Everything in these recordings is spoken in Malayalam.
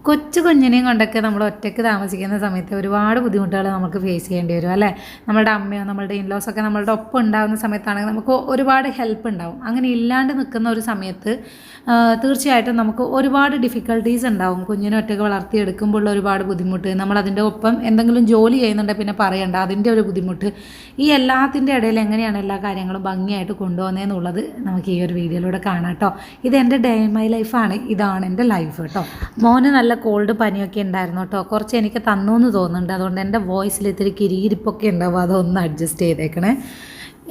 കൊച്ചു കുഞ്ഞിനെയും കൊണ്ടൊക്കെ നമ്മൾ ഒറ്റയ്ക്ക് താമസിക്കുന്ന സമയത്ത് ഒരുപാട് ബുദ്ധിമുട്ടുകൾ നമുക്ക് ഫേസ് ചെയ്യേണ്ടി വരും അല്ലേ. നമ്മളുടെ അമ്മയോ നമ്മളുടെ ഇൻലോസൊക്കെ നമ്മളുടെ ഒപ്പം ഉണ്ടാകുന്ന സമയത്താണെങ്കിൽ നമുക്ക് ഒരുപാട് ഹെൽപ്പ് ഉണ്ടാവും. അങ്ങനെ ഇല്ലാണ്ട് നിൽക്കുന്ന ഒരു സമയത്ത് തീർച്ചയായിട്ടും നമുക്ക് ഒരുപാട് ഡിഫിക്കൽട്ടീസ് ഉണ്ടാവും. കുഞ്ഞിനെ ഒറ്റയ്ക്ക് വളർത്തിയെടുക്കുമ്പോഴുള്ള ഒരുപാട് ബുദ്ധിമുട്ട്, നമ്മളതിൻ്റെ ഒപ്പം എന്തെങ്കിലും ജോലി ചെയ്യുന്നുണ്ടെങ്കിൽ പിന്നെ പറയണ്ട അതിൻ്റെ ഒരു ബുദ്ധിമുട്ട്. ഈ എല്ലാത്തിൻ്റെ ഇടയിൽ എങ്ങനെയാണ് എല്ലാ കാര്യങ്ങളും ഭംഗിയായിട്ട് കൊണ്ടുപോകുന്നതെന്നുള്ളത് നമുക്ക് ഈ ഒരു വീഡിയോയിലൂടെ കാണാം കേട്ടോ. ഇത് എൻ്റെ ഡേ ഇൻ മൈ ലൈഫാണ്, ഇതാണ് എൻ്റെ ലൈഫ് കേട്ടോ. മോന് നല്ല കോൾഡ് പനിയൊക്കെ ഉണ്ടായിരുന്നു കേട്ടോ. കുറച്ച് എനിക്ക് തന്നു എന്ന് തോന്നുന്നുണ്ട്. അതുകൊണ്ട് എൻ്റെ വോയിസിൽ ഇത്തിരി കിരിയിരിപ്പൊക്കെ ഉണ്ടാവും, അതൊന്ന് അഡ്ജസ്റ്റ് ചെയ്തേക്കണേ.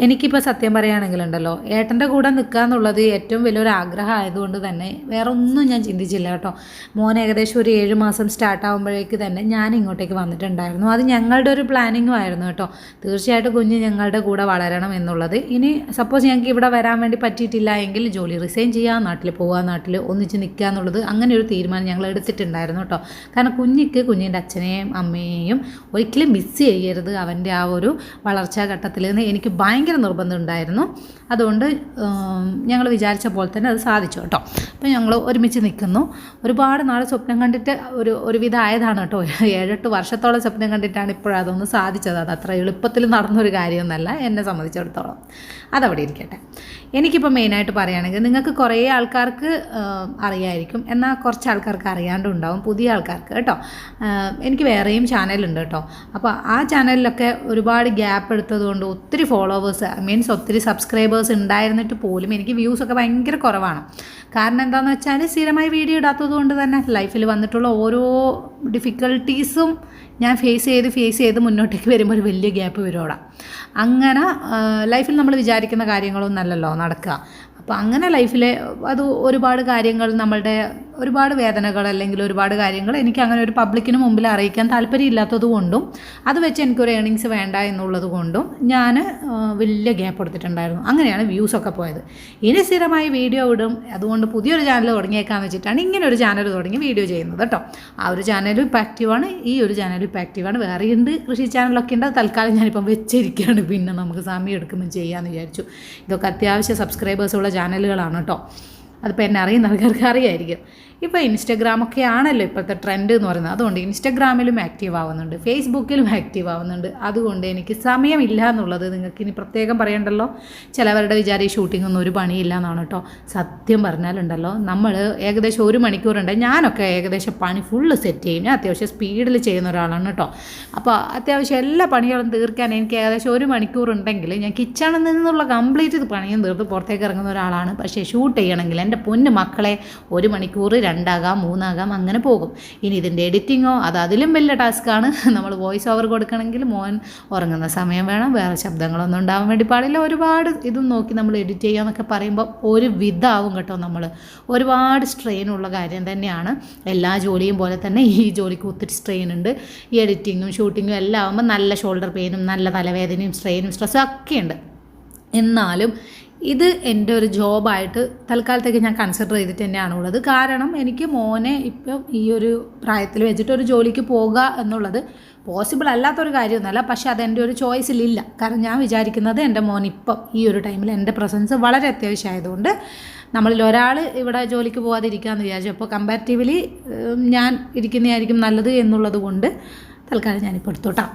എനിക്കിപ്പോൾ സത്യം പറയുകയാണെങ്കിലുണ്ടല്ലോ, ഏട്ടൻ്റെ കൂടെ നിൽക്കുക എന്നുള്ളത് ഏറ്റവും വലിയൊരു ആഗ്രഹം ആയതുകൊണ്ട് തന്നെ വേറെ ഒന്നും ഞാൻ ചിന്തിച്ചില്ല കേട്ടോ. മോൻ ഏകദേശം ഒരു 7 മാസം സ്റ്റാർട്ടാകുമ്പോഴേക്ക് തന്നെ ഞാൻ ഇങ്ങോട്ടേക്ക് വന്നിട്ടുണ്ടായിരുന്നു. അത് ഞങ്ങളുടെ ഒരു പ്ലാനിങ്ങും ആയിരുന്നു കേട്ടോ. തീർച്ചയായിട്ടും കുഞ്ഞ് ഞങ്ങളുടെ കൂടെ വളരണം എന്നുള്ളത്. ഇനി സപ്പോസ് ഞങ്ങൾക്ക് ഇവിടെ വരാൻ വേണ്ടി പറ്റിയിട്ടില്ല എങ്കിൽ ജോലി റിസൈൻ ചെയ്യുക, നാട്ടിൽ പോവുക, നാട്ടിൽ ഒന്നിച്ച് നിൽക്കുക എന്നുള്ളത് അങ്ങനെ ഒരു തീരുമാനം ഞങ്ങൾ എടുത്തിട്ടുണ്ടായിരുന്നു കേട്ടോ. കാരണം കുഞ്ഞിൻ്റെ അച്ഛനെയും അമ്മയെയും ഒരിക്കലും മിസ് ചെയ്യരുത് അവൻ്റെ ആ ഒരു വളർച്ചാ ഘട്ടത്തിൽ നിന്ന് എനിക്ക് ഭയങ്കര നിർബന്ധം ഉണ്ടായിരുന്നു. അതുകൊണ്ട് ഞങ്ങൾ വിചാരിച്ച പോലെ തന്നെ അത് സാധിച്ചു കേട്ടോ. അപ്പോൾ ഞങ്ങൾ ഒരുമിച്ച് നിൽക്കുന്നു. ഒരുപാട് നാൾ സ്വപ്നം കണ്ടിട്ട് ഒരുവിധം ആയതാണ് കേട്ടോ. 7-8 വർഷത്തോളം സ്വപ്നം കണ്ടിട്ടാണ് ഇപ്പോഴതൊന്ന് സാധിച്ചത്. അത് അത്ര എളുപ്പത്തിൽ നടന്നൊരു കാര്യമൊന്നുമല്ല എന്നെ സംബന്ധിച്ചിടത്തോളം. അതവിടെ ഇരിക്കട്ടെ. എനിക്കിപ്പോൾ മെയിനായിട്ട് പറയുകയാണെങ്കിൽ നിങ്ങൾക്ക് കുറേ ആൾക്കാർക്ക് അറിയായിരിക്കും, എന്നാൽ കുറച്ച് ആൾക്കാർക്ക് അറിയാണ്ടുണ്ടാവും, പുതിയ ആൾക്കാർക്ക് കേട്ടോ. എനിക്ക് വേറെയും ചാനലുണ്ട് കേട്ടോ. അപ്പോൾ ആ ചാനലിലൊക്കെ ഒരുപാട് ഗ്യാപ്പ് എടുത്തതുകൊണ്ട് ഒത്തിരി ഫോളോവേഴ്സ് ഒത്തിരി സബ്സ്ക്രൈബേഴ്സ് ഉണ്ടായിരുന്നിട്ട് പോലും എനിക്ക് വ്യൂസൊക്കെ ഭയങ്കര കുറവാണ്. കാരണം എന്താണെന്ന് വെച്ചാൽ സ്ഥിരമായി വീഡിയോ ഇടാത്തത് കൊണ്ട് തന്നെ ലൈഫിൽ വന്നിട്ടുള്ള ഓരോ ഡിഫിക്കൽട്ടീസും ഞാൻ ഫേസ് ചെയ്ത് മുന്നോട്ടേക്ക് വരുമ്പോൾ ഒരു വലിയ ഗ്യാപ്പ് വരുമോടാ. അങ്ങനെ ലൈഫിൽ നമ്മൾ വിചാരിക്കുന്ന കാര്യങ്ങളൊന്നും അല്ലല്ലോ നടക്കുക. അപ്പോൾ അങ്ങനെ ലൈഫിലെ അത് ഒരുപാട് കാര്യങ്ങൾ, നമ്മളുടെ ഒരുപാട് വേദനകൾ അല്ലെങ്കിൽ ഒരുപാട് കാര്യങ്ങൾ എനിക്ക് അങ്ങനെ ഒരു പബ്ലിക്കിന് മുമ്പിൽ അറിയിക്കാൻ താല്പര്യമില്ലാത്തത് കൊണ്ടും അത് വെച്ച് എനിക്കൊരു ഏണിങ്സ് വേണ്ട എന്നുള്ളത് കൊണ്ടും ഞാൻ വലിയ ഗ്യാപ്പ് എടുത്തിട്ടുണ്ടായിരുന്നു. അങ്ങനെയാണ് വ്യൂസൊക്കെ പോയത്. ഇനി സ്ഥിരമായി വീഡിയോ ഇടും, അതുകൊണ്ട് പുതിയൊരു ചാനൽ തുടങ്ങിയേക്കാന്ന് വെച്ചിട്ടാണ് ഇങ്ങനെ ഒരു ചാനൽ തുടങ്ങി വീഡിയോ ചെയ്യുന്നത് കേട്ടോ. ആ ഒരു ചാനലും ഇപ്പോൾ ആക്റ്റീവാണ്, ഈ ഒരു ചാനലും ഇപ്പോൾ ആക്റ്റീവാണ്. വേറെയുണ്ട്, കൃഷി ചാനലൊക്കെ ഉണ്ട്. തൽക്കാലം ഞാനിപ്പം വെച്ചിരിക്കുകയാണ്, പിന്നെ നമുക്ക് സമയം എടുക്കുമ്പോൾ ചെയ്യാമെന്ന് വിചാരിച്ചു. ഇതൊക്കെ അത്യാവശ്യം സബ്സ്ക്രൈബേഴ്സുള്ള ചാനലുകളാണ് കേട്ടോ. അതിപ്പോൾ എന്നെ അറിയുന്ന ആൾക്കാർക്ക് അറിയായിരിക്കും. ഇപ്പോൾ ഇൻസ്റ്റഗ്രാമൊക്കെ ആണല്ലോ ഇപ്പോഴത്തെ ട്രെൻഡ് എന്ന് പറയുന്നത്. അതുകൊണ്ട് ഇൻസ്റ്റഗ്രാമിലും ആക്റ്റീവ് ആവുന്നുണ്ട്, ഫേസ്ബുക്കിലും ആക്റ്റീവ് ആവുന്നുണ്ട്. അതുകൊണ്ട് എനിക്ക് സമയമില്ല എന്നുള്ളത് നിങ്ങൾക്ക് ഇനി പ്രത്യേകം പറയണ്ടല്ലോ. ചിലവരുടെ വിചാരം ഈ ഷൂട്ടിങ്ങൊന്നും ഒരു പണിയില്ല എന്നാണ് കേട്ടോ. സത്യം പറഞ്ഞാലുണ്ടല്ലോ, നമ്മൾ ഏകദേശം 1 മണിക്കൂറുണ്ട്. ഞാനൊക്കെ ഏകദേശം പണി ഫുള്ള് സെറ്റ് ചെയ്യും. ഞാൻ അത്യാവശ്യം സ്പീഡിൽ ചെയ്യുന്ന ഒരാളാണ് കേട്ടോ. അപ്പോൾ അത്യാവശ്യം എല്ലാ പണികളും തീർക്കാൻ എനിക്ക് ഏകദേശം 1 മണിക്കൂറുണ്ടെങ്കിൽ ഞാൻ കിച്ചണിൽ നിന്നുള്ള കംപ്ലീറ്റ് പണിയും തീർത്ത് പുറത്തേക്ക് ഇറങ്ങുന്ന ഒരാളാണ്. പക്ഷേ ഷൂട്ട് ചെയ്യണമെങ്കിൽ എൻ്റെ പൊന്ന് മക്കളെ 1 മണിക്കൂർ 2 ആകാം 3 ആകാം അങ്ങനെ പോകും. ഇനി ഇതിൻ്റെ എഡിറ്റിങ്ങോ അതിലും വലിയ ടാസ്ക്കാണ്. നമ്മൾ വോയിസ് ഓവർ കൊടുക്കണമെങ്കിൽ മോൻ ഉറങ്ങുന്ന സമയം വേണം, വേറെ ശബ്ദങ്ങളൊന്നും ഉണ്ടാവാൻ വേണ്ടി പാടില്ല. ഒരുപാട് ഇതും നോക്കി നമ്മൾ എഡിറ്റ് ചെയ്യുക എന്നൊക്കെ പറയുമ്പോൾ ഒരു വിധമാവും കേട്ടോ. നമ്മൾ ഒരുപാട് സ്ട്രെയിനുള്ള കാര്യം തന്നെയാണ്. എല്ലാ ജോലിയും പോലെ തന്നെ ഈ ജോലിക്ക് ഒത്തിരി സ്ട്രെയിൻ ഉണ്ട്. ഈ എഡിറ്റിങ്ങും ഷൂട്ടിങ്ങും എല്ലാം ആകുമ്പോൾ നല്ല ഷോൾഡർ പെയിനും നല്ല തലവേദനയും സ്ട്രെയിനും സ്ട്രെസ്സും ഒക്കെ ഉണ്ട്. എന്നാലും ഇത് എൻ്റെ ഒരു ജോബായിട്ട് തൽക്കാലത്തേക്ക് ഞാൻ കൺസിഡർ ചെയ്തിട്ട് തന്നെയാണ് ഉള്ളത്. കാരണം എനിക്ക് മോനെ ഇപ്പം ഈ ഒരു പ്രായത്തിൽ വെച്ചിട്ട് ഒരു ജോലിക്ക് പോകുക എന്നുള്ളത് പോസിബിൾ അല്ലാത്തൊരു കാര്യമൊന്നുമല്ല. പക്ഷേ അതെൻ്റെ ഒരു ചോയ്സിലില്ല. കാരണം ഞാൻ വിചാരിക്കുന്നത് എൻ്റെ മോൻ ഇപ്പം ഈ ഒരു ടൈമിൽ എൻ്റെ പ്രസൻസ് വളരെ അത്യാവശ്യമായതുകൊണ്ട് നമ്മളിൽ ഒരാൾ ഇവിടെ ജോലിക്ക് പോകാതിരിക്കുകയെന്ന് വിചാരിച്ചു. അപ്പോൾ കമ്പാരിറ്റീവ്ലി ഞാൻ ഇരിക്കുന്നതായിരിക്കും നല്ലത് എന്നുള്ളത് കൊണ്ട് തൽക്കാലം ഞാനിപ്പോൾ എടുത്തോട്ടാ.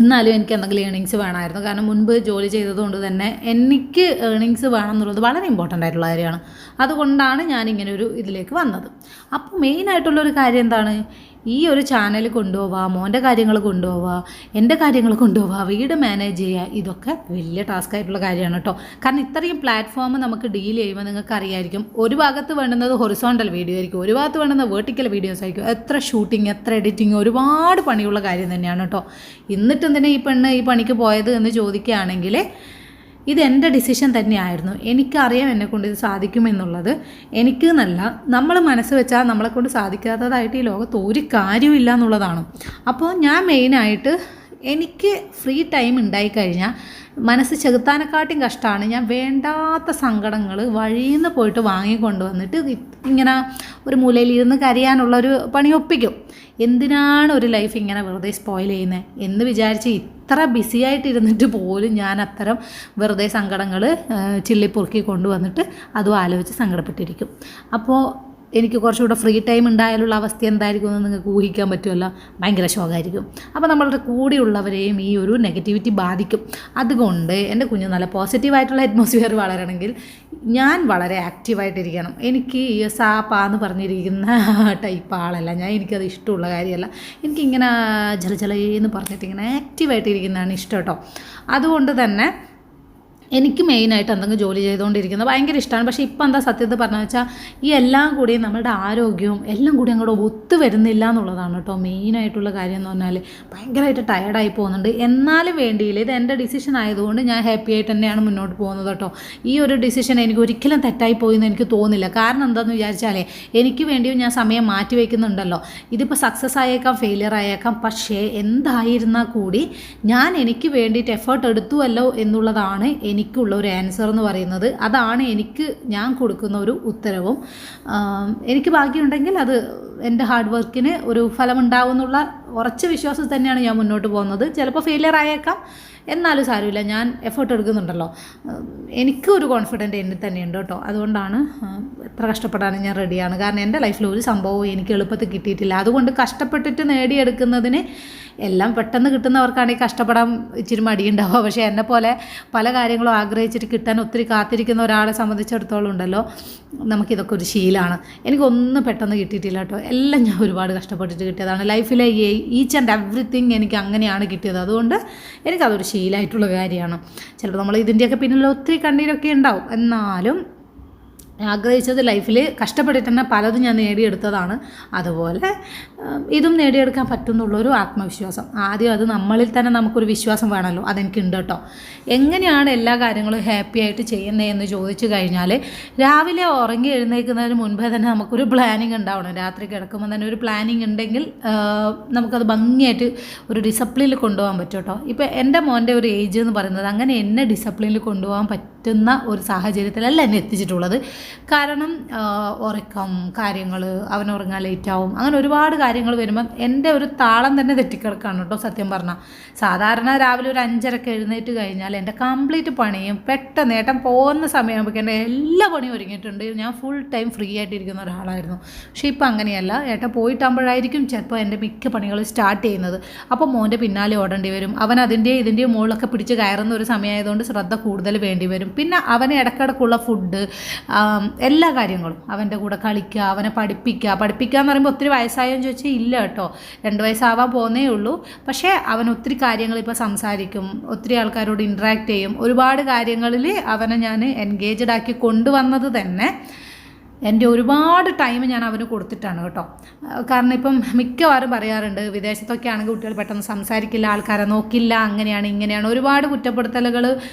എന്നാലും എനിക്ക് എന്തെങ്കിലും ഏണിങ്സ് വേണമായിരുന്നു. കാരണം മുൻപ് ജോലി ചെയ്തതുകൊണ്ട് തന്നെ എനിക്ക് ഏണിങ്സ് വേണം എന്നുള്ളത് വളരെ ഇമ്പോർട്ടൻ്റ് ആയിട്ടുള്ള കാര്യമാണ്. അതുകൊണ്ടാണ് ഞാനിങ്ങനെ ഒരു ഇതിലേക്ക് വന്നത്. അപ്പോൾ മെയിനായിട്ടുള്ളൊരു കാര്യം എന്താണ്, ഈ ഒരു ചാനൽ കൊണ്ടുപോവുക, മോൻ്റെ കാര്യങ്ങൾ കൊണ്ടുപോവുക, എൻ്റെ കാര്യങ്ങൾ കൊണ്ടുപോവുക, വീട് മാനേജ് ചെയ്യുക, ഇതൊക്കെ വലിയ ടാസ്ക് ആയിട്ടുള്ള കാര്യമാണ് കേട്ടോ. കാരണം ഇത്രയും പ്ലാറ്റ്ഫോം നമുക്ക് ഡീൽ ചെയ്യുമ്പോൾ നിങ്ങൾക്ക് അറിയായിരിക്കും, ഒരു ഭാഗത്ത് വേണ്ടുന്നത് ഹൊറിസോണ്ടൽ വീഡിയോ ആയിരിക്കും, ഒരു ഭാഗത്ത് വേണ്ടുന്നത് വെർട്ടിക്കൽ വീഡിയോസ് ആയിരിക്കും. എത്ര ഷൂട്ടിങ്, എത്ര എഡിറ്റിങ്, ഒരുപാട് പണിയുള്ള കാര്യം തന്നെയാണ് കേട്ടോ. എന്നിട്ട് എന്തിനാ ഈ പെണ്ണ് ഈ പണിക്ക് പോയത് എന്ന് ചോദിക്കുകയാണെങ്കിൽ ഇതെൻ്റെ ഡിസിഷൻ തന്നെയായിരുന്നു. എനിക്കറിയാം എന്നെക്കൊണ്ട് ഇത് സാധിക്കുമെന്നുള്ളത്. എനിക്ക് എന്നല്ല, നമ്മൾ മനസ്സ് വെച്ചാൽ നമ്മളെക്കൊണ്ട് സാധിക്കാത്തതായിട്ട് ഈ ലോകത്ത് ഒരു കാര്യമില്ല എന്നുള്ളതാണ്. അപ്പോൾ ഞാൻ മെയിനായിട്ട് എനിക്ക് ഫ്രീ ടൈം ഉണ്ടായിക്കഴിഞ്ഞാൽ മനസ്സ് ചെകുത്താനെക്കാട്ടും കഷ്ടമാണ് ഞാൻ വേണ്ടാത്ത സങ്കടങ്ങൾ വഴിയിൽ നിന്ന് പോയിട്ട് വാങ്ങിക്കൊണ്ട് വന്നിട്ട് ഇങ്ങനെ ഒരു മൂലയിലിരുന്ന് കരയാനുള്ളൊരു പണി ഒപ്പിക്കും. എന്തിനാണ് ഒരു ലൈഫ് ഇങ്ങനെ വെറുതെ സ്പോയിൽ ചെയ്യുന്നത് എന്ന് വിചാരിച്ച് ഇത്ര ബിസി ആയിട്ടിരുന്നിട്ട് പോലും ഞാൻ അത്തരം വെറുതെ സങ്കടങ്ങൾ ചില്ലിപ്പൊറുക്കി കൊണ്ടുവന്നിട്ട് അതും ആലോചിച്ച് സങ്കടപ്പെട്ടിരിക്കും. അപ്പോൾ എനിക്ക് കുറച്ചുകൂടെ ഫ്രീ ടൈം ഉണ്ടായാലുള്ള അവസ്ഥ എന്തായിരിക്കും എന്ന് നിങ്ങൾക്ക് ഊഹിക്കാൻ പറ്റുമല്ലോ. ഭയങ്കര ശോകമായിരിക്കും. അപ്പോൾ നമ്മളുടെ കൂടെയുള്ളവരെയും ഈ ഒരു നെഗറ്റിവിറ്റി ബാധിക്കും. അതുകൊണ്ട് എൻ്റെ കുഞ്ഞ് നല്ല പോസിറ്റീവായിട്ടുള്ള അറ്റ്മോസ്ഫിയർ വളരണമെങ്കിൽ ഞാൻ വളരെ ആക്റ്റീവായിട്ടിരിക്കണം. എനിക്ക് ഈ സാപ്പാന്ന് പറഞ്ഞിരിക്കുന്ന ടൈപ്പ് ആളല്ല ഞാൻ. എനിക്കത് ഇഷ്ടമുള്ള കാര്യമല്ല. എനിക്കിങ്ങനെ ജലജലെന്ന് പറഞ്ഞിട്ട് ഇങ്ങനെ ആക്റ്റീവായിട്ടിരിക്കുന്നതാണ് ഇഷ്ടം കേട്ടോ. അതുകൊണ്ട് തന്നെ എനിക്ക് മെയിനായിട്ട് എന്തെങ്കിലും ജോലി ചെയ്തുകൊണ്ടിരിക്കുന്നത് ഭയങ്കര ഇഷ്ടമാണ്. പക്ഷേ ഇപ്പം എന്താ സത്യത്തിൽ പറഞ്ഞു വെച്ചാൽ ഈ എല്ലാം കൂടി നമ്മുടെ ആരോഗ്യവും എല്ലാം കൂടി അങ്ങോട്ട് ഒത്തു വരുന്നില്ല എന്നുള്ളതാണ് കേട്ടോ മെയിനായിട്ടുള്ള കാര്യം എന്ന് പറഞ്ഞാൽ. ഭയങ്കരമായിട്ട് ടയർഡായി പോകുന്നുണ്ട്. എന്നാലും വേണ്ടിയില്ല, ഇത് എൻ്റെ ഡിസിഷൻ ആയതുകൊണ്ട് ഞാൻ ഹാപ്പി ആയിട്ട് തന്നെയാണ് മുന്നോട്ട് പോകുന്നത് കേട്ടോ. ഈ ഒരു ഡിസിഷൻ എനിക്ക് ഒരിക്കലും തെറ്റായി പോയെന്ന് എനിക്ക് തോന്നില്ല. കാരണം എന്താണെന്ന് വിചാരിച്ചാലേ എനിക്ക് വേണ്ടിയും ഞാൻ സമയം മാറ്റി വയ്ക്കുന്നുണ്ടല്ലോ. ഇതിപ്പോൾ സക്സസ് ആയേക്കാം, ഫെയിലിയർ ആയേക്കാം. പക്ഷേ എന്തായിരുന്നാൽ കൂടി ഞാൻ എനിക്ക് വേണ്ടിയിട്ട് എഫേർട്ട് എടുത്തുവല്ലോ എന്നുള്ളതാണ് എനിക്കുള്ള ഒരു ആൻസർ എന്ന് പറയുന്നത്. അതാണ് എനിക്ക് ഞാൻ കൊടുക്കുന്ന ഒരു ഉത്തരവും. എനിക്ക് ഭാഗ്യമുണ്ടെങ്കിൽ അത് എൻ്റെ ഹാർഡ് വർക്കിന് ഒരു ഫലമുണ്ടാവും എന്നുള്ള ഉറച്ച വിശ്വാസം തന്നെയാണ് ഞാൻ മുന്നോട്ട് പോകുന്നത്. ചിലപ്പോൾ ഫെയിലിയർ ആയേക്കാം, എന്നാലും സാരമില്ല, ഞാൻ എഫേർട്ട് എടുക്കുന്നുണ്ടല്ലോ. എനിക്കൊരു കോൺഫിഡൻറ്റ് എന്നിൽ തന്നെയുണ്ട് കേട്ടോ. അതുകൊണ്ടാണ് എത്ര കഷ്ടപ്പെടാനും ഞാൻ റെഡിയാണ്. കാരണം എൻ്റെ ലൈഫിൽ ഒരു സംഭവവും എനിക്ക് എളുപ്പത്തിൽ കിട്ടിയിട്ടില്ല. അതുകൊണ്ട് കഷ്ടപ്പെട്ടിട്ട് നേടിയെടുക്കുന്നതിന് എല്ലാം പെട്ടെന്ന് കിട്ടുന്നവർക്കാണെങ്കിൽ കഷ്ടപ്പെടാൻ ഇച്ചിരി മടിയുണ്ടാവുക. പക്ഷേ എന്നെപ്പോലെ പല കാര്യങ്ങളും ആഗ്രഹിച്ചിട്ട് കിട്ടാൻ ഒത്തിരി കാത്തിരിക്കുന്ന ഒരാളെ സംബന്ധിച്ചിടത്തോളം ഉണ്ടല്ലോ, നമുക്കിതൊക്കെ ഒരു ശീലമാണ്. എനിക്കൊന്നും പെട്ടെന്ന് കിട്ടിയിട്ടില്ല കേട്ടോ. എല്ലാം ഞാൻ ഒരുപാട് കഷ്ടപ്പെട്ടിട്ട് കിട്ടിയതാണ്. ലൈഫിലെ ഈച്ച് ആൻഡ് എവറിത്തിങ് എനിക്ക് അങ്ങനെയാണ് കിട്ടിയത്. അതുകൊണ്ട് എനിക്കതൊരു ശീലമായിട്ടുള്ള കാര്യമാണ്. ചിലപ്പോൾ നമ്മൾ ഇതിൻ്റെയൊക്കെ പിന്നിൽ ഒത്തിരി കണ്ണീരൊക്കെ ഉണ്ടാവും. എന്നാലും ആഗ്രഹിച്ചത് ലൈഫിൽ കഷ്ടപ്പെട്ടിട്ട് തന്നെ പലതും ഞാൻ നേടിയെടുത്തതാണ്. അതുപോലെ ഇതും നേടിയെടുക്കാൻ പറ്റുമെന്നുള്ളൊരു ആത്മവിശ്വാസം. ആദ്യം അത് നമ്മളിൽ തന്നെ നമുക്കൊരു വിശ്വാസം വേണമല്ലോ. അതെനിക്കുണ്ട് കേട്ടോ. എങ്ങനെയാണ് എല്ലാ കാര്യങ്ങളും ഹാപ്പി ആയിട്ട് ചെയ്യുന്നതെന്ന് ചോദിച്ചു കഴിഞ്ഞാൽ, രാവിലെ ഉറങ്ങി എഴുന്നേൽക്കുന്നതിന് മുൻപേ തന്നെ നമുക്കൊരു പ്ലാനിങ് ഉണ്ടാവണം. രാത്രി കിടക്കുമ്പോൾ തന്നെ ഒരു പ്ലാനിങ് ഉണ്ടെങ്കിൽ നമുക്കത് ഭംഗിയായിട്ട് ഒരു ഡിസിപ്ലിനിൽ കൊണ്ടുപോകാൻ പറ്റും കേട്ടോ. ഇപ്പോൾ എൻ്റെ മോൻ്റെ ഒരു ഏജ് എന്ന് പറയുന്നത് അങ്ങനെ എന്നെ ഡിസിപ്ലിനിൽ കൊണ്ടുപോകാൻ പറ്റുന്ന ഒരു സാഹചര്യത്തിലല്ല എന്നെ എത്തിച്ചിട്ടുള്ളത്. കാരണം ഉറക്കം കാര്യങ്ങൾ, അവൻ ഉറങ്ങാൻ ലേറ്റാവും, അങ്ങനെ ഒരുപാട് കാര്യങ്ങൾ വരുമ്പം എൻ്റെ ഒരു താളം തന്നെ തെറ്റിക്കിടക്കാണ് കേട്ടോ സത്യം പറഞ്ഞാൽ. സാധാരണ രാവിലെ ഒരു 5:30 എഴുന്നേറ്റ് കഴിഞ്ഞാൽ എൻ്റെ കംപ്ലീറ്റ് പണിയും പെട്ടെന്ന് ഏട്ടൻ പോകുന്ന സമയമാകുമ്പോൾ എൻ്റെ എല്ലാ പണിയും ഒരുങ്ങിയിട്ടുണ്ട്. ഞാൻ ഫുൾ ടൈം ഫ്രീ ആയിട്ടിരിക്കുന്ന ഒരാളായിരുന്നു. പക്ഷേ ഇപ്പം അങ്ങനെയല്ല. ഏട്ടൻ പോയിട്ടാകുമ്പോഴായിരിക്കും ചിലപ്പോൾ എൻ്റെ മിക്ക പണികൾ സ്റ്റാർട്ട് ചെയ്യുന്നത്. അപ്പോൾ മോൻ്റെ പിന്നാലെ ഓടേണ്ടി വരും. അവൻ അതിൻ്റെയും മുകളിലൊക്കെ പിടിച്ച് കയറുന്ന ഒരു സമയമായതുകൊണ്ട് ശ്രദ്ധ കൂടുതൽ വേണ്ടി വരും. പിന്നെ അവന് ഇടയ്ക്കിടയ്ക്കുള്ള ഫുഡ്, എല്ലാ കാര്യങ്ങളും, അവൻ്റെ കൂടെ കളിക്കുക, അവനെ പഠിപ്പിക്കുക എന്ന് പറയുമ്പോൾ ഒത്തിരി വയസ്സായെന്ന് ചോദിച്ചാൽ ഇല്ല കേട്ടോ, 2 വയസ്സാവാൻ പോകുന്നേ ഉള്ളൂ. പക്ഷേ അവൻ ഒത്തിരി കാര്യങ്ങൾ ഇപ്പോൾ സംസാരിക്കും, ഒത്തിരി ആൾക്കാരോട് ഇൻട്രാക്ട് ചെയ്യും. ഒരുപാട് കാര്യങ്ങളിൽ അവനെ ഞാൻ എൻഗേജ്ഡ് ആക്കി കൊണ്ടുവന്നത് തന്നെ എൻ്റെ ഒരുപാട് ടൈം ഞാൻ അവന് കൊടുത്തിട്ടാണ് കേട്ടോ. കാരണം ഇപ്പം മിക്കവാറും പറയാറുണ്ട്, വിദേശത്തൊക്കെ ആണെങ്കിൽ കുട്ടികൾ പെട്ടെന്ന് സംസാരിക്കില്ല, ആൾക്കാരെ നോക്കില്ല, അങ്ങനെയാണ് ഇങ്ങനെയാണ് ഒരുപാട് കുറ്റപ്പെടുത്തലുകൾ.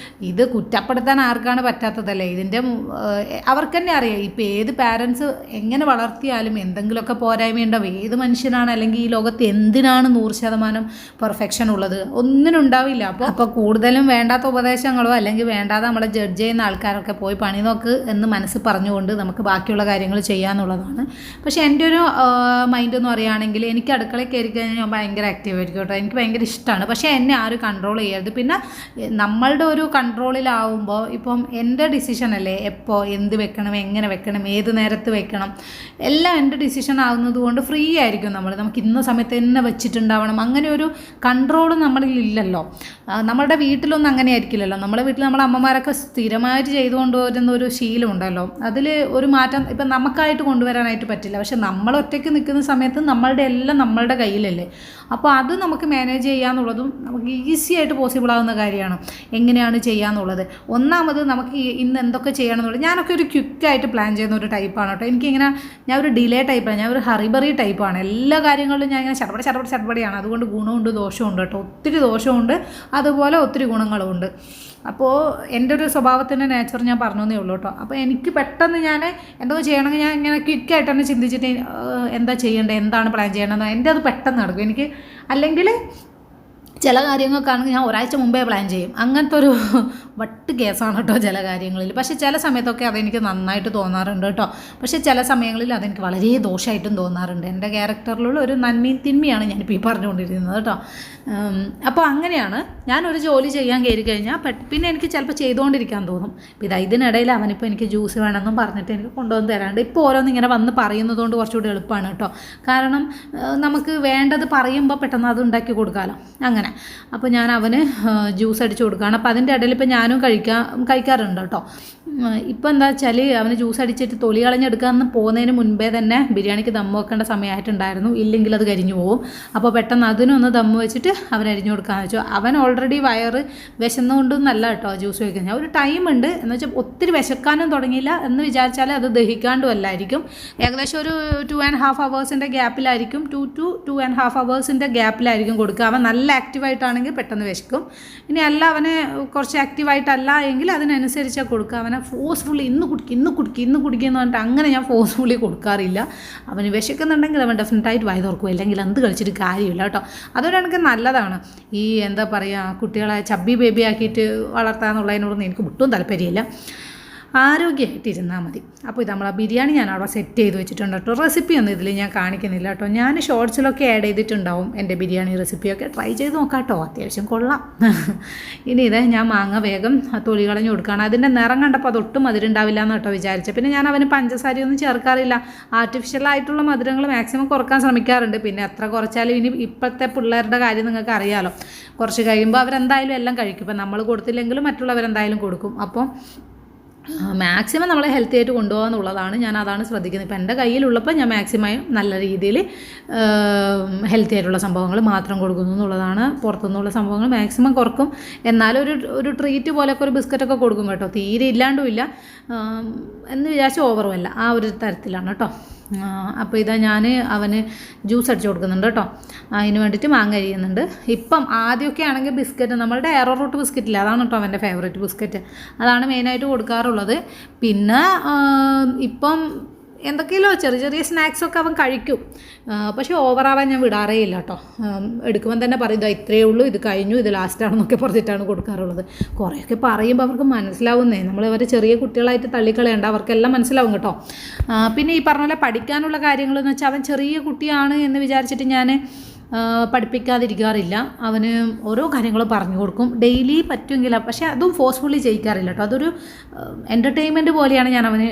ഇത് കുറ്റപ്പെടുത്താൻ ആർക്കാണ് പറ്റാത്തതല്ലേ? ഇതിൻ്റെ അവർക്ക് തന്നെ അറിയാം. ഇപ്പോൾ ഏത് പാരൻസ് എങ്ങനെ വളർത്തിയാലും എന്തെങ്കിലുമൊക്കെ പോരായ്മയുണ്ടാവും. ഏത് മനുഷ്യനാണ് അല്ലെങ്കിൽ ഈ ലോകത്ത് എന്തിനാണ് 100% പെർഫെക്ഷൻ ഉള്ളത്? ഒന്നിനും ഉണ്ടാവില്ല. അപ്പോൾ കൂടുതലും വേണ്ടാത്ത ഉപദേശങ്ങളോ അല്ലെങ്കിൽ വേണ്ടാതെ നമ്മളെ ജഡ്ജ് ചെയ്യുന്ന ആൾക്കാരൊക്കെ പോയി പണി നോക്ക് എന്ന് മനസ്സ് പറഞ്ഞുകൊണ്ട് നമുക്ക് ബാക്കിയുള്ള കാര്യങ്ങൾ ചെയ്യാന്നുള്ളതാണ്. പക്ഷേ എൻ്റെ ഒരു മൈൻഡ് എന്ന് പറയുകയാണെങ്കിൽ എനിക്ക് അടുക്കളയിൽ കയറി കഴിഞ്ഞാൽ ഞാൻ ഭയങ്കര ആക്റ്റീവ് ആയിരിക്കും കേട്ടോ. എനിക്ക് ഭയങ്കര ഇഷ്ടമാണ്. പക്ഷേ എന്നെ ആരും കൺട്രോൾ ചെയ്യരുത്. പിന്നെ നമ്മളുടെ ഒരു കൺട്രോളിലാവുമ്പോൾ ഇപ്പം എൻ്റെ ഡിസിഷൻ അല്ലേ, എപ്പോൾ എന്ത് വെക്കണം, എങ്ങനെ വെക്കണം, ഏത് നേരത്ത് വെക്കണം, എല്ലാം എൻ്റെ ഡിസിഷൻ ആകുന്നത് കൊണ്ട് ഫ്രീ ആയിരിക്കും നമ്മൾ. നമുക്ക് ഇന്ന സമയത്ത് തന്നെ വെച്ചിട്ടുണ്ടാവണം, അങ്ങനെ ഒരു കൺട്രോൾ നമ്മളിൽ ഇല്ലല്ലോ. നമ്മളുടെ വീട്ടിലൊന്നും അങ്ങനെ ആയിരിക്കില്ലല്ലോ. നമ്മുടെ വീട്ടിൽ നമ്മളെ അമ്മമാരൊക്കെ സ്ഥിരമായിട്ട് ചെയ്തുകൊണ്ട് വരുന്ന ഒരു ശീലമുണ്ടല്ലോ. അതിൽ ഒരു മാറ്റം ഇപ്പം നമുക്കായിട്ട് കൊണ്ടുവരാനായിട്ട് പറ്റില്ല. പക്ഷെ നമ്മൾ ഒറ്റയ്ക്ക് നിൽക്കുന്ന സമയത്ത് നമ്മളുടെ എല്ലാം നമ്മളുടെ കയ്യിലല്ലേ. അപ്പോൾ അത് നമുക്ക് മാനേജ് ചെയ്യാന്നുള്ളതും നമുക്ക് ഈസി ആയിട്ട് പോസിബിൾ ആകുന്ന കാര്യമാണ്. എങ്ങനെയാണ് ചെയ്യാന്നുള്ളത്, ഒന്നാമത് നമുക്ക് ഇന്ന് എന്തൊക്കെ ചെയ്യണം എന്നുള്ളത്. ഞാനൊക്കെ ഒരു ക്വിക്കായിട്ട് പ്ലാൻ ചെയ്യുന്ന ഒരു ടൈപ്പാണ് കേട്ടോ. എനിക്കിങ്ങനെ ഞാൻ ഒരു ഡിലേ ടൈപ്പാണ്, ഞാൻ ഒരു ഹറിബറി ടൈപ്പാണ്. എല്ലാ കാര്യങ്ങളിലും ഞാൻ ഇങ്ങനെ ചടപടിയാണ്. അതുകൊണ്ട് ഗുണമുണ്ട് ദോഷമുണ്ട് കേട്ടോ. ഒത്തിരി ദോഷമുണ്ട്, അതുപോലെ ഒത്തിരി ഗുണങ്ങളുമുണ്ട്. അപ്പോൾ എൻ്റെ ഒരു സ്വഭാവത്തിൻ്റെ നേച്ചർ ഞാൻ പറഞ്ഞതേ ഉള്ളൂ കേട്ടോ. അപ്പോൾ എനിക്ക് പെട്ടെന്ന് ഞാൻ എന്തൊക്കെ ചെയ്യണമെങ്കിൽ ഞാൻ ഇങ്ങനെ ക്വിക്കായിട്ട് തന്നെ ചിന്തിച്ചിട്ട് എന്താ ചെയ്യേണ്ടത്, എന്താണ് പ്ലാൻ ചെയ്യേണ്ടത്, എൻ്റെ അത് പെട്ടെന്ന് നടക്കും എനിക്ക്. അല്ലെങ്കിൽ ചില കാര്യങ്ങൾക്കാണെങ്കിൽ ഞാൻ ഒരാഴ്ച മുമ്പേ പ്ലാൻ ചെയ്യും. അങ്ങനത്തെ ഒരു വട്ട് കേസാണ് കേട്ടോ ചില കാര്യങ്ങളിൽ. പക്ഷേ ചില സമയത്തൊക്കെ അതെനിക്ക് നന്നായിട്ട് തോന്നാറുണ്ട് കേട്ടോ. പക്ഷേ ചില സമയങ്ങളിൽ അതെനിക്ക് വളരെ ദോഷമായിട്ടും തോന്നാറുണ്ട്. എൻ്റെ ക്യാരക്ടറിലുള്ള ഒരു നന്മയും തിന്മയാണ് ഞാനിപ്പോൾ ഈ പറഞ്ഞുകൊണ്ടിരിക്കുന്നത് കേട്ടോ. അപ്പോൾ അങ്ങനെയാണ് ഞാനൊരു ജോലി ചെയ്യാൻ കയറി കഴിഞ്ഞാൽ പിന്നെ എനിക്ക് ചിലപ്പോൾ ചെയ്തുകൊണ്ടിരിക്കാൻ തോന്നും. ഇതിനിടയിൽ അവനിപ്പോൾ എനിക്ക് ജ്യൂസ് വേണമെന്നും പറഞ്ഞിട്ട് എനിക്ക് കൊണ്ടുവന്ന് തരാണ്ട് ഇപ്പോൾ ഓരോന്ന് ഇങ്ങനെ വന്ന് പറയുന്നതുകൊണ്ട് കുറച്ചുകൂടി എളുപ്പമാണ് കേട്ടോ. കാരണം നമുക്ക് വേണ്ടത് പറയുമ്പോൾ പെട്ടെന്ന് അത് ഉണ്ടാക്കി കൊടുക്കാമല്ലോ. അങ്ങനെ അപ്പോൾ ഞാൻ അവന് ജ്യൂസ് അടിച്ച് കൊടുക്കുകയാണ്. അപ്പോൾ അതിൻ്റെ ഇടയിൽ ഇപ്പോൾ ഞാനും കഴിക്കാറുണ്ട് കേട്ടോ. ഇപ്പോൾ എന്താ വെച്ചാൽ അവന് ജ്യൂസ് അടിച്ചിട്ട് തൊലി കളഞ്ഞെടുക്കാമെന്ന് പോകുന്നതിന് മുൻപേ തന്നെ ബിരിയാണിക്ക് ദമ്മ് വെക്കേണ്ട സമയമായിട്ടുണ്ടായിരുന്നു. ഇല്ലെങ്കിൽ അത് കരിഞ്ഞു പോകും. അപ്പോൾ പെട്ടെന്ന് അതിനൊന്ന് ദമ്മ് വെച്ചിട്ട് അവൻ അരിഞ്ഞു കൊടുക്കാമെന്ന് വെച്ചു. അവൻ ഓൾറെഡി വയറ് വിശന്നുകൊണ്ടൊന്നല്ല കേട്ടോ ജ്യൂസ് കഴിക്കുന്നത്. ഒരു ടൈമുണ്ട് എന്ന് വെച്ചാൽ ഒത്തിരി വിശക്കാനും തുടങ്ങിയില്ല എന്ന് വിചാരിച്ചാൽ അത് ദഹിക്കാണ്ടും അല്ലായിരിക്കും. ഏകദേശം ഒരു 2.5 hours ഗ്യാപ്പിലായിരിക്കും 2 to 2.5 hours ഗ്യാപ്പിലായിരിക്കും കൊടുക്കുക. അവൻ നല്ല ആക്റ്റീവായിട്ടാണെങ്കിൽ പെട്ടെന്ന് വിശക്കും. ഇനി അല്ല അവന് കുറച്ച് ആക്റ്റീവായിട്ടല്ല എങ്കിൽ അതിനനുസരിച്ച് കൊടുക്കുക. അവനെ ഫോഴ്സ്ഫുള്ളി ഇന്ന് കുടിക്കുക എന്ന് പറഞ്ഞിട്ട് അങ്ങനെ ഞാൻ ഫോഴ്സ്ഫുള്ളി കൊടുക്കാറില്ല. അവന് വിശക്കുന്നുണ്ടെങ്കിൽ അവൻ ഡെഫിനറ്റായിട്ട് വായി തുറക്കും. അല്ലെങ്കിൽ എന്ത് കഴിച്ചിട്ട് കാര്യമില്ല കേട്ടോ. അതൊരു എനിക്ക് നല്ലതാണ്. ഈ എന്താ പറയുക, കുട്ടികളെ ചബ്ബി ബേബി ആക്കിയിട്ട് വളർത്താന്നുള്ളതിനോടൊന്നും എനിക്ക് ഒട്ടും താല്പര്യമില്ല. ആരോഗ്യമായിട്ടിരുന്നാൽ മതി. അപ്പോൾ ഇത് നമ്മൾ ആ ബിരിയാണി ഞാൻ അവിടെ സെറ്റ് ചെയ്ത് വെച്ചിട്ടുണ്ട് കേട്ടോ. റെസിപ്പിയൊന്നും ഇതിൽ ഞാൻ കാണിക്കുന്നില്ല കേട്ടോ. ഞാൻ ഷോർട്സിലൊക്കെ ആഡ് ചെയ്തിട്ടുണ്ടാവും എൻ്റെ ബിരിയാണി റെസിപ്പിയൊക്കെ. ട്രൈ ചെയ്ത് നോക്കാം കേട്ടോ, അത്യാവശ്യം കൊള്ളാം. ഇനി ഇത് ഞാൻ മാങ്ങ വേഗം തൊലി കളഞ്ഞ് കൊടുക്കുകയാണ്. അതിൻ്റെ നിറം കണ്ടപ്പോൾ അതൊട്ടും മധുരമുണ്ടാവില്ല എന്ന് കേട്ടോ വിചാരിച്ചത്. പിന്നെ ഞാൻ അവന് പഞ്ചസാരയൊന്നും ചേർക്കാറില്ല. ആർട്ടിഫിഷ്യലായിട്ടുള്ള മധുരങ്ങൾ മാക്സിമം കുറക്കാൻ ശ്രമിക്കാറുണ്ട്. പിന്നെ എത്ര കുറച്ചാലും ഇനി ഇപ്പോഴത്തെ പിള്ളേരുടെ കാര്യം നിങ്ങൾക്ക് അറിയാമല്ലോ, കുറച്ച് കഴിയുമ്പോൾ അവരെന്തായാലും എല്ലാം കഴിക്കും. ഇപ്പം നമ്മൾ കൊടുത്തില്ലെങ്കിലും മറ്റുള്ളവരെന്തായാലും കൊടുക്കും. അപ്പോൾ മാക്സിമം നമ്മളെ ഹെൽത്തി ആയിട്ട് കൊണ്ടുപോകുക എന്നുള്ളതാണ്. ഞാൻ അതാണ് ശ്രദ്ധിക്കുന്നത്. ഇപ്പം എൻ്റെ കയ്യിലുള്ളപ്പോൾ ഞാൻ മാക്സിമം നല്ല രീതിയിൽ ഹെൽത്തി ആയിട്ടുള്ള സംഭവങ്ങൾ മാത്രം കൊടുക്കുന്നു എന്നുള്ളതാണ്. പുറത്തുനിന്നുള്ള സംഭവങ്ങൾ മാക്സിമം കുറക്കും. എന്നാലും ഒരു ട്രീറ്റ് പോലെയൊക്കെ ഒരു ബിസ്ക്കറ്റൊക്കെ കൊടുക്കും കേട്ടോ. തീരെ ഇല്ലാണ്ടുമില്ല എന്ന് വിചാരിച്ച് ഓവറുമല്ല, ആ ഒരു തരത്തിലാണ് കേട്ടോ. അപ്പോൾ ഇതാ ഞാൻ അവന് ജ്യൂസ് അടിച്ച് കൊടുക്കുന്നുണ്ട് കേട്ടോ. അതിന് വേണ്ടിയിട്ട് മാങ്ങ അരിയുന്നുണ്ട്. ഇപ്പം ആദ്യമൊക്കെ ആണെങ്കിൽ ബിസ്ക്കറ്റ്, നമ്മളുടെ എറോ റൂട്ട് ബിസ്ക്കറ്റില്ല, അതാണ് കേട്ടോ അവൻ്റെ ഫേവറേറ്റ് ബിസ്ക്കറ്റ്. അതാണ് മെയിനായിട്ട് കൊടുക്കാറുള്ളത്. പിന്നെ ഇപ്പം എന്തൊക്കെയല്ലോ ചെറിയ സ്നാക്സൊക്കെ അവൻ കഴിക്കും. പക്ഷേ ഓവറാവാൻ ഞാൻ വിടാറേ ഇല്ല കേട്ടോ. എടുക്കുമ്പോൾ തന്നെ പറയും ഇതാ ഇത്രയേ ഉള്ളൂ, ഇത് കഴിഞ്ഞു, ഇത് ലാസ്റ്റാണെന്നൊക്കെ പറഞ്ഞിട്ടാണ് കൊടുക്കാറുള്ളത്. കുറേയൊക്കെ പറയുമ്പോൾ അവർക്ക് മനസ്സിലാവുന്നേ. നമ്മൾ അവരെ ചെറിയ കുട്ടികളായിട്ട് തള്ളിക്കളയണ്ട, അവർക്കെല്ലാം മനസ്സിലാവും കേട്ടോ. പിന്നെ ഈ പറഞ്ഞ പോലെ പഠിക്കാനുള്ള കാര്യങ്ങളെന്ന് വെച്ചാൽ അവൻ ചെറിയ കുട്ടിയാണ് എന്ന് വിചാരിച്ചിട്ട് ഞാൻ പഠിപ്പിക്കാതിരിക്കാറില്ല. അവന് ഓരോ കാര്യങ്ങളും പറഞ്ഞു കൊടുക്കും ഡെയിലി പറ്റുമെങ്കിൽ. പക്ഷേ അതും ഫോഴ്സ്ഫുള്ളി ചെയ്യിക്കാറില്ല കേട്ടോ. അതൊരു എൻ്റർടൈൻമെൻറ്റ് പോലെയാണ് ഞാൻ അവന്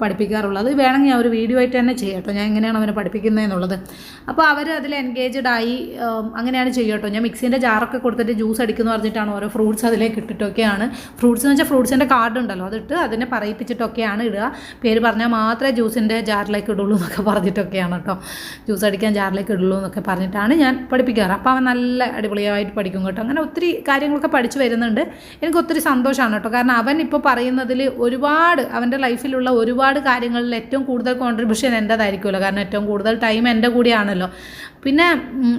പഠിപ്പിക്കാറുള്ളത്. അത് വേണമെങ്കിൽ ഞാൻ ഒരു വീഡിയോ ആയിട്ട് തന്നെ ചെയ്യാം കേട്ടോ, ഞാൻ എങ്ങനെയാണ് അവനെ പഠിപ്പിക്കുന്നതെന്നുള്ളത്. അപ്പോൾ അവർ അതിൽ എൻഗേജ്ഡ് ആയി അങ്ങനെയാണ് ചെയ്യുക കേട്ടോ. ഞാൻ മിക്സിൻ്റെ ജാറൊക്കെ കൊടുത്തിട്ട് ജ്യൂസ് അടിക്കുന്നു പറഞ്ഞിട്ടാണ് ഓരോ ഫ്രൂട്ട്സ് അതിലേക്ക് ഇട്ടിട്ടൊക്കെയാണ്. ഫ്രൂട്ട്സ് എന്ന് വെച്ചാൽ ഫ്രൂട്ട്സിൻ്റെ കാർഡ് ഉണ്ടല്ലോ, അതിട്ട് അതിനെ പറയിപ്പിച്ചിട്ടൊക്കെയാണ് ഇടുക. പേര് പറഞ്ഞാൽ മാത്രമേ ജ്യൂസിൻ്റെ ജാറിലേക്ക് ഇടുള്ളൂ എന്നൊക്കെ പറഞ്ഞിട്ടൊക്കെയാണ് കേട്ടോ. ജ്യൂസ് അടിക്കാൻ ജാറിലേക്ക് ഇടുള്ളൂ എന്നൊക്കെ പറഞ്ഞിട്ടാണ് ഞാൻ പഠിപ്പിക്കാറ്. അപ്പോൾ അവൻ നല്ല അടിപൊളിയായിട്ട് പഠിക്കും കേട്ടോ. അങ്ങനെ ഒത്തിരി കാര്യങ്ങളൊക്കെ പഠിച്ചു വരുന്നുണ്ട്. എനിക്ക് ഒത്തിരി സന്തോഷമാണ് കേട്ടോ. കാരണം അവൻ ഇപ്പോൾ പറയുന്നതിൽ ഒരുപാട് അവൻ്റെ ലൈഫിലുള്ള ഒരുപാട് കാര്യങ്ങളിൽ ഏറ്റവും കൂടുതൽ കോൺട്രിബ്യൂഷൻ എൻ്റേതായിരിക്കുമല്ലോ. കാരണം ഏറ്റവും കൂടുതൽ ടൈം എൻ്റെ കൂടെയാണല്ലോ. പിന്നെ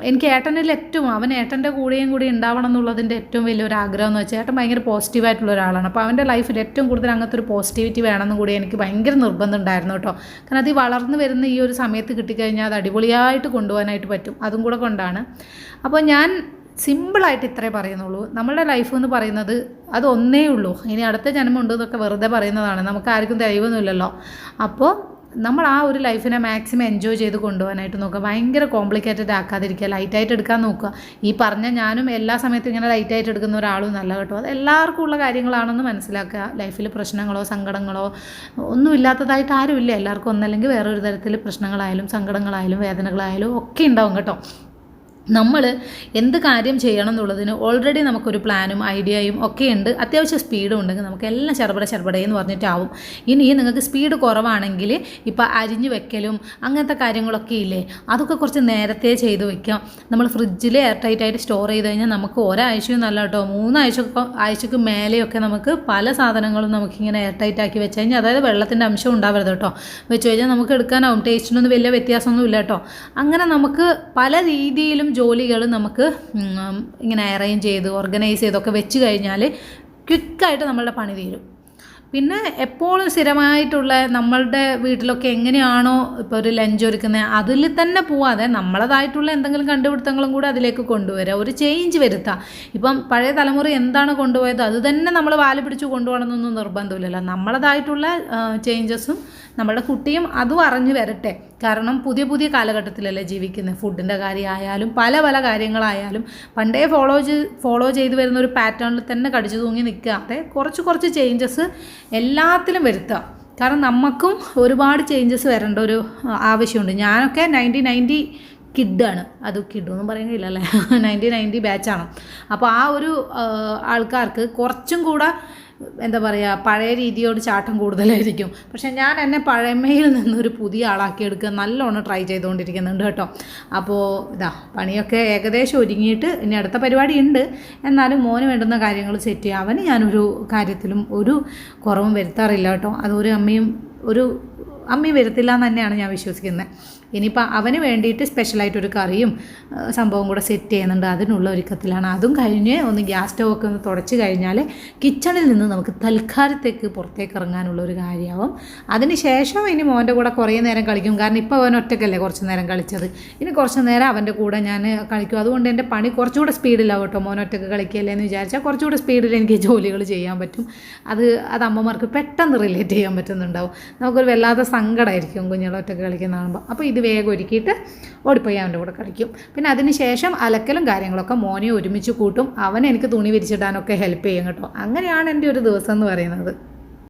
എനിക്ക് ഏട്ടനിൽ അവൻ ഏട്ടൻ്റെ കൂടെയും കൂടി ഉണ്ടാവണം എന്നുള്ളതിൻ്റെ ഏറ്റവും വലിയൊരു ആഗ്രഹം എന്ന് വെച്ചാൽ ഏട്ടൻ ഭയങ്കര പോസിറ്റീവായിട്ടുള്ള ഒരാളാണ്. അപ്പോൾ അവൻ്റെ ലൈഫിൽ ഏറ്റവും കൂടുതൽ അങ്ങനത്തെ ഒരു പോസിറ്റിവിറ്റി വേണമെന്നും കൂടി എനിക്ക് ഭയങ്കര നിർബന്ധം ഉണ്ടായിരുന്നു കേട്ടോ. കാരണം അത് വളർന്നു വരുന്ന ഈ ഒരു സമയത്ത് കിട്ടിക്കഴിഞ്ഞാൽ അത് അടിപൊളിയായിട്ട് കൊണ്ടുപോകാനായിട്ട് പറ്റും. അതും കൂടെ കൊണ്ടാണ്. അപ്പോൾ ഞാൻ സിമ്പിളായിട്ട് ഇത്രേ പറയുന്നുള്ളൂ. നമ്മളുടെ ലൈഫ് എന്ന് പറയുന്നത് അത് ഒന്നേ ഉള്ളൂ. ഇനി അടുത്ത ജന്മമുണ്ട് എന്നൊക്കെ വെറുതെ പറയുന്നതാണ്. നമുക്ക് ആർക്കും ദൈവമൊന്നുമില്ലല്ലോ. അപ്പോൾ നമ്മൾ ആ ഒരു ലൈഫിനെ മാക്സിമം എൻജോയ് ചെയ്ത് കൊണ്ടുപോകാനായിട്ട് നോക്കുക. ഭയങ്കര കോംപ്ലിക്കേറ്റഡ് ആക്കാതിരിക്കുക, ലൈറ്റായിട്ട് എടുക്കാൻ നോക്കുക. ഈ പറഞ്ഞ ഞാനും എല്ലാ സമയത്തും ഇങ്ങനെ ലൈറ്റായിട്ട് എടുക്കുന്ന ഒരാളും നല്ല കേട്ടോ. അത് എല്ലാവർക്കും ഉള്ള കാര്യങ്ങളാണെന്ന് മനസ്സിലാക്കുക. ലൈഫിൽ പ്രശ്നങ്ങളോ സങ്കടങ്ങളോ ഒന്നും ഇല്ലാത്തതായിട്ട് ആരുമില്ല. എല്ലാവർക്കും ഒന്നല്ലെങ്കിൽ വേറൊരു തരത്തിൽ പ്രശ്നങ്ങളായാലും സങ്കടങ്ങളായാലും വേദനകളായാലും ഒക്കെ ഉണ്ടാവും കേട്ടോ. നമ്മൾ എന്ത് കാര്യം ചെയ്യണം എന്നുള്ളതിന് ഓൾറെഡി നമുക്കൊരു പ്ലാനും ഐഡിയയും ഒക്കെ ഉണ്ട്. അത്യാവശ്യം സ്പീഡും ഉണ്ടെങ്കിൽ നമുക്ക് എല്ലാം ചെറുപടയെന്ന് പറഞ്ഞിട്ടാവും. ഇനി നിങ്ങൾക്ക് സ്പീഡ് കുറവാണെങ്കിൽ ഇപ്പോൾ അരിഞ്ഞു വെക്കലും അങ്ങനത്തെ കാര്യങ്ങളൊക്കെ ഇല്ലേ, അതൊക്കെ കുറച്ച് നേരത്തെ ചെയ്ത് വെക്കാം. നമ്മൾ ഫ്രിഡ്ജിൽ എയർ ടൈറ്റായിട്ട് സ്റ്റോർ ചെയ്ത് കഴിഞ്ഞാൽ നമുക്ക് ഒരാഴ്ചയും നല്ല കേട്ടോ, 3 ആഴ്ചക്ക് മേലെയൊക്കെ നമുക്ക് പല സാധനങ്ങളും നമുക്കിങ്ങനെ എയർ ടൈറ്റ് ആക്കി വെച്ച് കഴിഞ്ഞാൽ, അതായത് വെള്ളത്തിൻ്റെ അംശം ഉണ്ടാവരുത് കേട്ടോ, വെച്ച് കഴിഞ്ഞാൽ നമുക്ക് എടുക്കാനാവും. ടേസ്റ്റിനൊന്നും വലിയ വ്യത്യാസമൊന്നും ഇല്ല കേട്ടോ. അങ്ങനെ നമുക്ക് പല രീതിയിലും ജോലികൾ നമുക്ക് ഇങ്ങനെ അറേഞ്ച് ചെയ്ത് ഓർഗനൈസ് ചെയ്തൊക്കെ വെച്ച് കഴിഞ്ഞാൽ ക്വിക്കായിട്ട് നമ്മളുടെ പണി തീരും. പിന്നെ എപ്പോഴും സ്ഥിരമായിട്ടുള്ള നമ്മളുടെ വീട്ടിലൊക്കെ എങ്ങനെയാണോ ഇപ്പോൾ ഒരു ലഞ്ച് ഒരുക്കുന്നത് അതിൽ തന്നെ പോവാതെ നമ്മളതായിട്ടുള്ള എന്തെങ്കിലും കണ്ടുപിടുത്തങ്ങളും കൂടെ അതിലേക്ക് കൊണ്ടുവരിക, ഒരു ചേഞ്ച് വരുത്തുക. ഇപ്പം പഴയ തലമുറ എന്താണ് കൊണ്ടുപോയത് അത് തന്നെ നമ്മൾ വാല് പിടിച്ച് കൊണ്ടുപോകണമെന്നൊന്നും നിർബന്ധമില്ലല്ലോ. നമ്മളതായിട്ടുള്ള ചേഞ്ചസും നമ്മുടെ കുട്ടിയും അതും അറിഞ്ഞു വരട്ടെ. കാരണം പുതിയ പുതിയ കാലഘട്ടത്തിലല്ലേ ജീവിക്കുന്നത്. ഫുഡിൻ്റെ കാര്യമായാലും പല പല കാര്യങ്ങളായാലും പണ്ടേ ഫോളോ ചെയ്ത് വരുന്ന ഒരു പാറ്റേണിൽ തന്നെ കടിച്ചു തൂങ്ങി നിൽക്കാതെ കുറച്ച് ചേഞ്ചസ് എല്ലാത്തിലും വരുത്തുക. കാരണം നമുക്കും ഒരുപാട് ചേഞ്ചസ് വരേണ്ട ഒരു ആവശ്യമുണ്ട്. ഞാനൊക്കെ 1990 കിഡാണ്. അത് കിഡൊന്നും പറയുന്നില്ല അല്ലേ, 1990 ബാച്ചാണ്. അപ്പോൾ ആ ഒരു ആൾക്കാർക്ക് കുറച്ചും കൂടെ എന്താ പറയുക, പഴയ രീതിയോട് ചാട്ടം കൂടുതലായിരിക്കും. പക്ഷേ ഞാൻ എന്നെ പഴമയിൽ നിന്നൊരു പുതിയ ആളാക്കിയെടുക്കുക നല്ലോണം ട്രൈ ചെയ്തുകൊണ്ടിരിക്കുന്നുണ്ട് കേട്ടോ. അപ്പോൾ പണിയൊക്കെ ഏകദേശം ഒരുങ്ങിയിട്ട് ഇനി അടുത്ത പരിപാടി ഉണ്ട്. എന്നാലും മോന് വേണ്ടുന്ന കാര്യങ്ങൾ സെറ്റ് ചെയ്യുക. അവന് ഞാനൊരു കാര്യത്തിലും ഒരു കുറവും വരുത്താറില്ല കേട്ടോ. അതൊരു അമ്മയും വരുത്തില്ല എന്ന് തന്നെയാണ് ഞാൻ വിശ്വസിക്കുന്നത്. ഇനിയിപ്പോൾ അവന് വേണ്ടിയിട്ട് സ്പെഷ്യലായിട്ടൊരു കറിയും സംഭവം കൂടെ സെറ്റ് ചെയ്യുന്നുണ്ട്. അതിനുള്ള ഒരുക്കത്തിലാണ്. അതും കഴിഞ്ഞ് ഒന്ന് ഗ്യാസ് സ്റ്റൗവൊക്കെ ഒന്ന് തുടച്ച് കഴിഞ്ഞാൽ കിച്ചണിൽ നിന്ന് നമുക്ക് തൽക്കാലത്തേക്ക് പുറത്തേക്ക് ഇറങ്ങാനുള്ള ഒരു കാര്യമാവും. അതിന് ശേഷം ഇനി മോൻ്റെ കൂടെ കുറേ നേരം കളിക്കും. കാരണം ഇപ്പോൾ അവൻ ഒറ്റയ്ക്കല്ലേ കുറച്ച് നേരം കളിച്ചത്. ഇനി കുറച്ച് നേരം അവൻ്റെ കൂടെ ഞാൻ കളിക്കും. അതുകൊണ്ട് എൻ്റെ പണി കുറച്ചുകൂടെ സ്പീഡിലാവും കേട്ടോ. മോൻ ഒറ്റയ്ക്ക് കളിക്കുകയല്ലേ എന്ന് വിചാരിച്ചാൽ കുറച്ചുകൂടെ സ്പീഡിൽ എനിക്ക് ജോലികൾ ചെയ്യാൻ പറ്റും. അത് അമ്മമാർക്ക് പെട്ടെന്ന് റിലേറ്റ് ചെയ്യാൻ പറ്റുന്നുണ്ടാവും. നമുക്കൊരു വല്ലാത്ത സങ്കടമായിരിക്കും കുഞ്ഞുങ്ങൾ ഒറ്റയ്ക്ക് കളിക്കുന്ന കാണുമ്പോൾ. അപ്പോൾ ഇത് വേഗം ഒരുക്കിയിട്ട് ഓടിപ്പോയി അവൻ്റെ കൂടെ കളിക്കും. പിന്നെ അതിന് ശേഷം അലക്കലും കാര്യങ്ങളൊക്കെ മോനെ ഒരുമിച്ച് കൂട്ടും. അവൻ എനിക്ക് തുണി വിരിച്ചിടാനൊക്കെ ഹെൽപ്പ് ചെയ്യും കേട്ടോ. അങ്ങനെയാണ് എൻ്റെ ഒരു ദിവസം എന്ന് പറയുന്നത്.